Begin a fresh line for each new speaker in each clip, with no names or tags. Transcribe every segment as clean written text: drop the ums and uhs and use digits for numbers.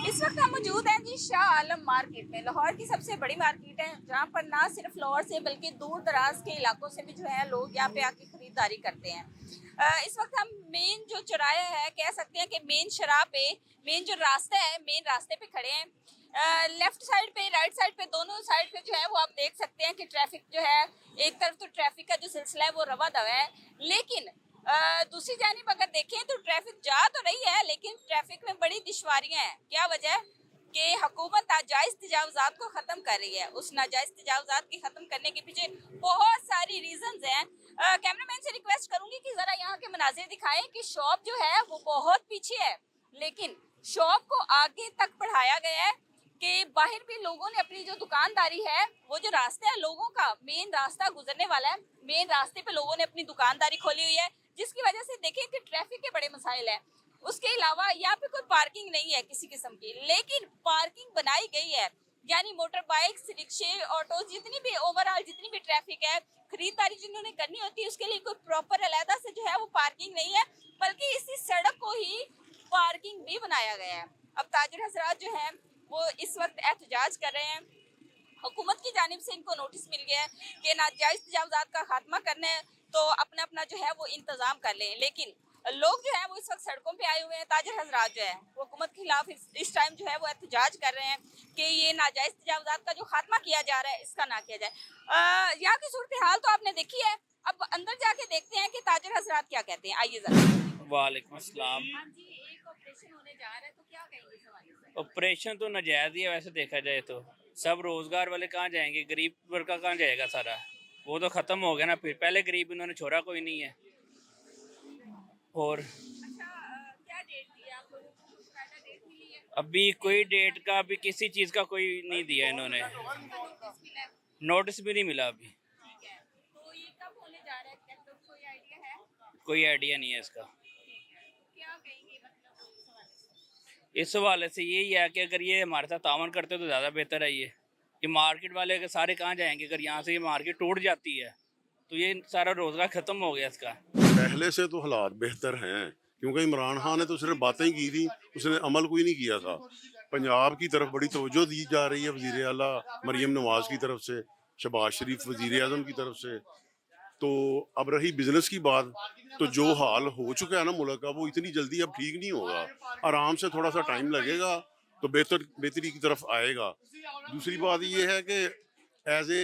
इस वक्त हम मौजूद हैं जी शाह आलम मार्केट में। लाहौर की सबसे बड़ी मार्केट है जहाँ पर ना सिर्फ लाहौर से बल्कि दूर दराज के इलाकों से भी जो है लोग यहाँ पे आके खरीदारी करते हैं। इस वक्त हम मेन जो चौराया है कह सकते हैं कि मेन शराह पे मेन जो रास्ता है मेन रास्ते पे खड़े हैं। लेफ्ट साइड पे राइट साइड पे दोनों साइड पे जो है वो आप देख सकते हैं कि ट्रैफिक जो है एक तरफ तो ट्रैफिक का जो सिलसिला है वो रवा दवा है, लेकिन दूसरी जानिब अगर देखें तो ट्रैफिक जा तो रही है लेकिन ट्रैफिक में बड़ी दुश्वारियां हैं। क्या वजह है कि हुकूमत नाजायज तजावजात को ख़त्म कर रही है। उस नाजायज तजावजात के ख़त्म करने के पीछे बहुत सारी रीजंस हैं। कैमरामैन से रिक्वेस्ट करूंगी कि ज़रा यहाँ के मनाजिर दिखाएं कि शॉप जो है वो बहुत पीछे है, लेकिन शॉप को आगे तक बढ़ाया गया है कि बाहर भी लोगों ने अपनी जो दुकानदारी है, वो जो रास्ता है लोगों का मेन रास्ता गुजरने वाला है, मेन रास्ते पे लोगों ने अपनी दुकानदारी खोली हुई है, जिसकी वजह से देखें कि ट्रैफिक के बड़े मसाइल हैं। उसके अलावा यहाँ पे कोई पार्किंग नहीं है किसी किस्म की, लेकिन पार्किंग बनाई गई है। यानी मोटर बाइक्स, रिक्शे, ऑटो, जितनी भी ओवरऑल जितनी भी ट्रैफिक है, खरीदारी जिन्होंने करनी होती है उसके लिए कोई प्रॉपर अलहदा से जो है वो पार्किंग नहीं है, बल्कि इसी सड़क को ही पार्किंग भी बनाया गया है। अब ताजिर हजरात जो है वो इस वक्त एहतजाज कर रहे हैं। हुकूमत की जानिब से इनको नोटिस मिल गया है कि नाजायज तजावजात का खात्मा करना है तो अपना अपना जो है वो इंतजाम कर लें, लेकिन लोग जो है वो इस वक्त सड़कों पे आए हुए हैं। ताजिर हजरात जो है वो हुकूमत के खिलाफ इस टाइम जो है वो एहतजाज कर रहे हैं कि ये नाजायज तजावजात का जो खात्मा किया जा रहा है इसका ना किया जाए। यहाँ की सूरत हाल तो आपने देखी है, अब अंदर जाके देखते हैं कि ताजिर हजरात क्या कहते हैं। आइए जरा।
वालेकुम अस्सलाम।
हाँ जी, एक ऑपरेशन होने जा रहा है तो क्या कहेंगे इस हवाले से?
ऑपरेशन तो नाजायज ही है वैसे देखा जाए तो। सब रोजगार वाले कहाँ जाएंगे, गरीब वर्ग कहाँ जाएगा सारा। वो तो खत्म हो गया ना, फिर पहले गरीब इन्होंने छोड़ा कोई नहीं है। और
अच्छा, क्या डेट दी है आप लोगों को? कुछ फायदा डेट मिली है?
अभी कोई डेट का अभी किसी चीज़ का कोई नहीं दिया इन्होंने।
उनका नोटिस मिला है?
नोटिस भी नहीं मिला अभी।
ठीक है, तो ये कब होने जा रहा है, क्या तो कोई आइडिया है?
कोई आइडिया नहीं है इसका।
ठीक है, तो क्या कहेंगे मतलब इस हवाले से?
इस हवाले से यही है कि अगर ये हमारे साथ तावन करते तो ज़्यादा बेहतर है। ये मार्केट वाले के सारे कहाँ जाएंगे, अगर यहाँ से ये मार्केट टूट जाती है तो ये सारा रोज़गार ख़त्म हो गया इसका।
पहले से तो हालात बेहतर हैं, क्योंकि इमरान खान ने तो सिर्फ बातें की थी, उसने अमल कोई नहीं किया था। पंजाब की तरफ बड़ी तवज्जो दी जा रही है वज़ीर आला मरीम नवाज़ की तरफ से, शहबाज शरीफ वज़ीर आज़म की तरफ से। तो अब रही बिजनेस की बात, तो जो हाल हो चुका है ना मुल्क का, वो इतनी जल्दी अब ठीक नहीं होगा। आराम से थोड़ा सा टाइम लगेगा तो बेहतरी की तरफ आएगा। दूसरी बात ये है कि एज ए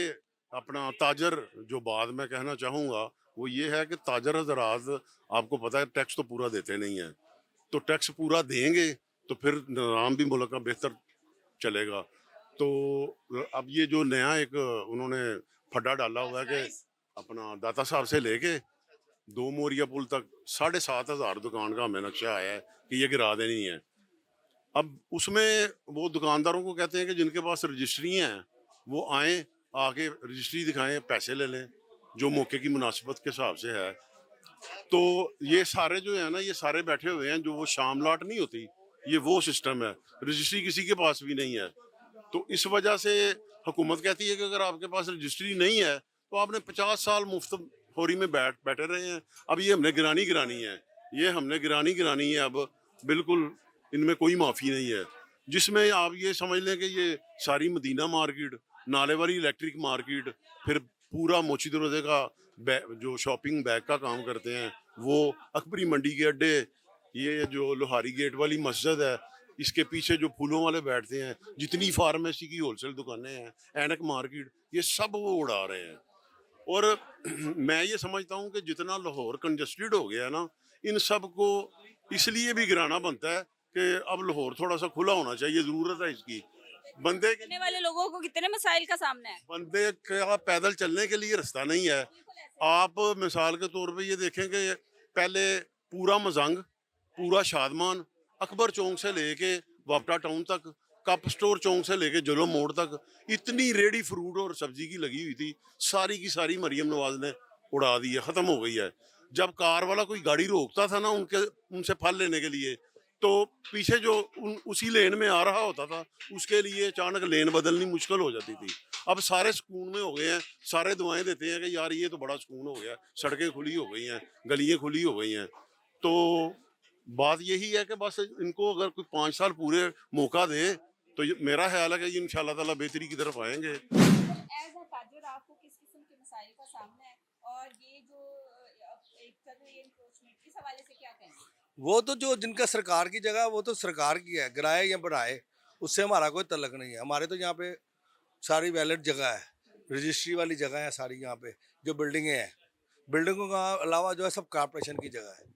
अपना ताजर, जो बात मैं कहना चाहूँगा वो ये है कि ताजर हजरात, आपको पता है टैक्स तो पूरा देते नहीं है, तो टैक्स पूरा देंगे तो फिर निज़ाम भी मुल्क का बेहतर चलेगा। तो अब ये जो नया एक उन्होंने फड्डा डाला हुआ है कि अपना दाता साहब से लेके दो मोरिया पुल तक 7,500 दुकान का हमें नक्शा आया है कि ये गिरा देनी है। अब उसमें वो दुकानदारों को कहते हैं कि जिनके पास रजिस्ट्री हैं वो आए, आके रजिस्ट्री दिखाएं, पैसे ले लें जो मौके की मुनासिबत के हिसाब से है। तो ये सारे जो है ना, ये सारे बैठे हुए हैं, जो वो शाम लाट नहीं होती, ये वो सिस्टम है। रजिस्ट्री किसी के पास भी नहीं है, तो इस वजह से हुकूमत कहती है कि अगर आपके पास रजिस्ट्री नहीं है तो आपने 50 साल मुफ्त खोरी में बैठे रहे हैं। अब ये हमने गिरानी है, ये हमने गिरानी है। अब बिल्कुल इनमें कोई माफ़ी नहीं है, जिसमें आप ये समझ लें कि ये सारी मदीना मार्केट, नाले वाली इलेक्ट्रिक मार्केट, फिर पूरा मोची दरवाजे का जो शॉपिंग बैग का काम करते हैं वो, अकबरी मंडी के अड्डे, ये जो लोहारी गेट वाली मस्जिद है, इसके पीछे जो फूलों वाले बैठते हैं, जितनी फार्मेसी की होलसेल दुकानें हैं, ऐनक मार्केट, ये सब वो उड़ा रहे हैं। और मैं ये समझता हूँ कि जितना लाहौर कंजस्टेड हो गया है ना, इन सब को इसलिए भी गिराना बनता है कि अब लाहौर थोड़ा सा खुला होना चाहिए, ज़रूरत है इसकी। बंदे
करने वाले लोगों को कितने मसाइल का सामना है।
बंदे का पैदल चलने के लिए रास्ता नहीं है। आप मिसाल के तौर पे ये देखें कि पहले पूरा मजंग, पूरा शादमान, अकबर चौक से लेके वापटा टाउन तक, कप स्टोर चौक से लेके जलो मोड़ तक इतनी रेडी फ्रूट और सब्जी की लगी हुई थी, सारी की सारी मरियम नवाज ने उड़ा दी है, ख़त्म हो गई है। जब कार वाला कोई गाड़ी रोकता था ना उनसे फल लेने के लिए, तो पीछे जो उसी लेन में आ रहा होता था उसके लिए अचानक लेन बदलनी मुश्किल हो जाती थी। अब सारे सुकून में हो गए हैं, सारे दुआएं देते हैं कि यार ये तो बड़ा सुकून हो गया, सड़कें खुली हो गई हैं, गलियां खुली हो गई हैं। तो बात यही है कि बस इनको अगर कोई 5 साल पूरे मौका दे तो मेरा ख्याल है कि ये इंशाल्लाह ताला बेहतरी की तरफ आएंगे।
एज अ ताजिर आपको किस किस्म के मसाइल का सामना है और ये जो एक चल रही है इंक्रोचमेंट, इस हवाले से क्या कहेंगे?
वो तो जो जिनका सरकार की जगह वो तो सरकार की है, गिराए या बढ़ाए उससे हमारा कोई तल्लक नहीं है। हमारे तो यहाँ पे सारी वैलिड जगह है, रजिस्ट्री वाली जगह है सारी। यहाँ पे जो बिल्डिंगें हैं, बिल्डिंगों का अलावा जो है सब कॉर्पोरेशन की जगह है,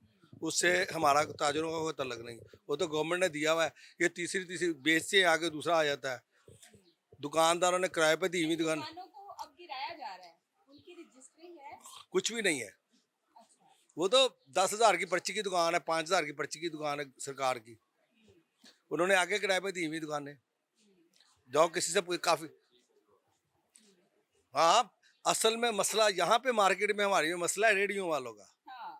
उससे हमारा ताजरों का कोई तल्लक नहीं। वो तो गवर्नमेंट ने दिया हुआ है। ये तीसरी बेच से आगे दूसरा आ जाता है। दुकानदारों ने किराए पे दी हुई दुकान,
दुकानों को अब गिराया जा रहा है, उनकी रजिस्ट्री है?
कुछ भी नहीं है।
अच्छा।
वो तो 10,000 की पर्ची की दुकान है, 5,000 की पर्ची की दुकान है सरकार की। उन्होंने आगे किराए पे दी हुई दुकानें, जाओ किसी से काफी। हाँ, असल में मसला यहाँ पे मार्केट में हमारी में मसला है रेडियो वालों का,
हाँ,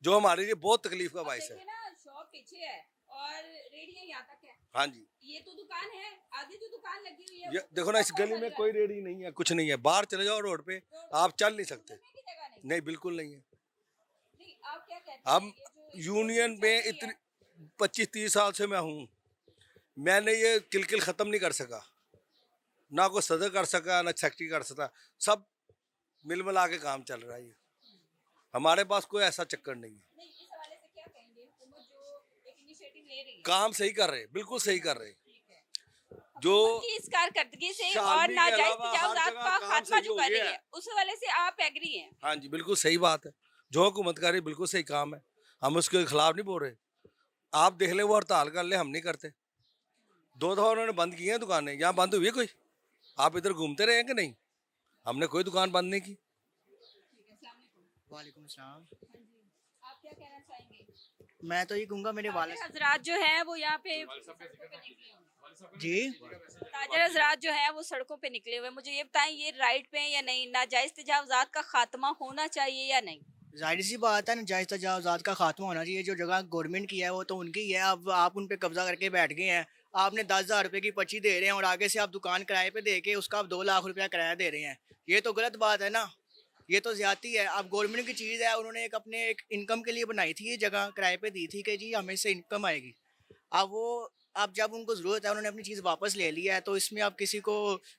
जो हमारे लिए बहुत तकलीफ का
अब
बायस है।
देखिए ना, शॉप पीछे है और रेडियो यहाँ तक है।
हाँ जी,
ये तो दुकान है, आगे जो दुकान लगी हुई है
ये देखो ना, इस गली में कोई रेडी नहीं है, कुछ नहीं है। बाहर चले जाओ रोड पे, आप चल नहीं सकते।
की जगह नहीं।
नहीं, बिल्कुल नहीं है।
नहीं, आप क्या कहते हैं?
अब
ये जो
यूनियन में इतनी 25-30 साल से मैं हूँ, मैंने ये किलकिल ख़त्म नहीं कर सका। ना कोई सदर कर सका, ना सेक्रेटरी कर सका। सब मिल मिला के काम चल रहा है। ये हमारे पास कोई ऐसा चक्कर नहीं है।
नहीं, इस हवाले से क्या कहेंगे? हुकूमत जो एक इनिशिएटिव ले रही है,
काम सही कर रहे, बिल्कुल सही कर रहे।
ठीक है,
जो
की इस कारकर्दगी से
शादी
और
के
नाजायज
अलावा हर
तजावुजात
जगह
का
काम
खात्मा
सही
जो
हो
कर रही
गया
है,
है।
उस हवाले से आप एग्री हैं?
हाँ जी, बिल्कुल सही बात है। जो हुकूमत कर रही बिल्कुल सही काम है, हम उसके खिलाफ नहीं बोल रहे। आप देख ले, वो हड़ताल कर ले, हम नहीं करते। 2 दफा उन्होंने बंद की हैं दुकानें। यहाँ बंद हुई है कोई? आप इधर घूमते रहे हैं कि नहीं? हमने कोई दुकान बंद नहीं की।
ठीक है, अस्सलाम वालेकुम।
वालेकुम अस्सलाम।
हाँ जी, आप क्या कहना चाहेंगे?
मैं तो ये कहूँगा मेरे वालिद
हजरात जो हैं वो यहाँ पे
जी
ताजर हजरात जो हैं वो सड़कों पे निकले हुए, मुझे ये बताएं ये राइट पे हैं या नहीं? नाजायज तजावुजात का खात्मा होना चाहिए या नहीं?
जाहिर सी बात है ना, जायज़ तजावुज़ात का खात्मा होना चाहिए। जो जगह गवर्नमेंट की है वो तो उनकी ही है। अब आप उन पे कब्जा करके बैठ गए हैं। आपने 10,000 रुपये की पर्ची दे रहे हैं और आगे से आप दुकान किराए पे दे के उसका आप 2 लाख रुपया किराया दे रहे हैं। ये तो गलत बात है ना, ये तो ज़्यादती है। अब गवर्नमेंट की चीज़ है, उन्होंने एक अपने एक इनकम के लिए बनाई थी, ये जगह किराए पे दी थी कि जी हमें इससे इनकम आएगी। अब वो अब जब उनको ज़रूरत है उन्होंने अपनी चीज़ वापस ले लिया है, तो इसमें अब किसी को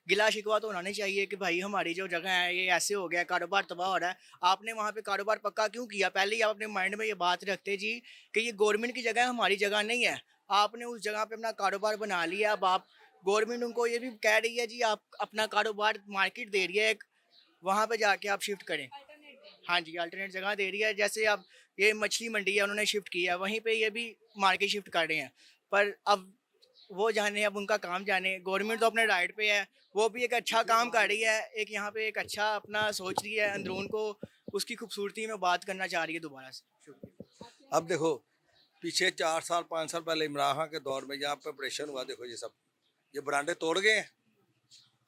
गिला शिकवा तो होना नहीं चाहिए कि भाई हमारी जो जगह है ये ऐसे हो गया, कारोबार तबाह हो रहा है। आपने वहाँ पे कारोबार पक्का क्यों किया? पहले ही आप अपने माइंड में ये बात रखते जी कि ये गवर्नमेंट की जगह है, हमारी जगह नहीं है। आपने उस जगह पे अपना कारोबार बना लिया। अब आप गवर्नमेंट उनको ये भी कह रही है जी आप अपना कारोबार मार्केट दे रही है एक, वहाँ पे जाके आप शिफ्ट करें। हाँ जी, अल्टरनेट जगह दे रही है। जैसे अब ये मछली मंडी है, उन्होंने शिफ्ट किया, वहीं पे ये भी मार्केट शिफ्ट कर रहे हैं। पर अब वो जाने, अब उनका काम जाने। गवर्नमेंट तो अपने राइट पे है, वो भी एक अच्छा काम कर रही है। एक यहाँ पे एक अच्छा अपना सोच रही है, अंदरून को उसकी खूबसूरती में बात करना चाह रही है दोबारा से। शुक्रिया।
अब देखो, पीछे 4 साल 5 साल पहले इमरान खान के दौर में यहाँ पे ऑपरेशन हुआ। देखो ये बरांडे तोड़ गए हैं।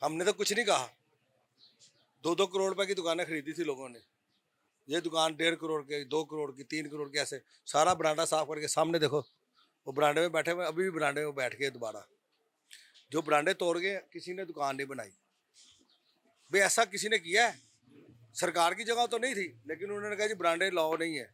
हमने तो कुछ नहीं कहा। 2-2 करोड़ रुपए की दुकानें खरीदी थी लोगों ने। ये दुकान 1.5 करोड़ के, 2 करोड़ की, 3 करोड़ की, ऐसे सारा बरांडा साफ करके सामने देखो वो बरांडे में बैठे हुए, अभी भी बरांडे में बैठ के दोबारा। जो बरांडे तोड़ गए, किसी ने दुकान नहीं बनाई भाई। ऐसा किसी ने किया है? सरकार की जगह तो नहीं थी, लेकिन उन्होंने कहा जी बरांडे लाओ नहीं है।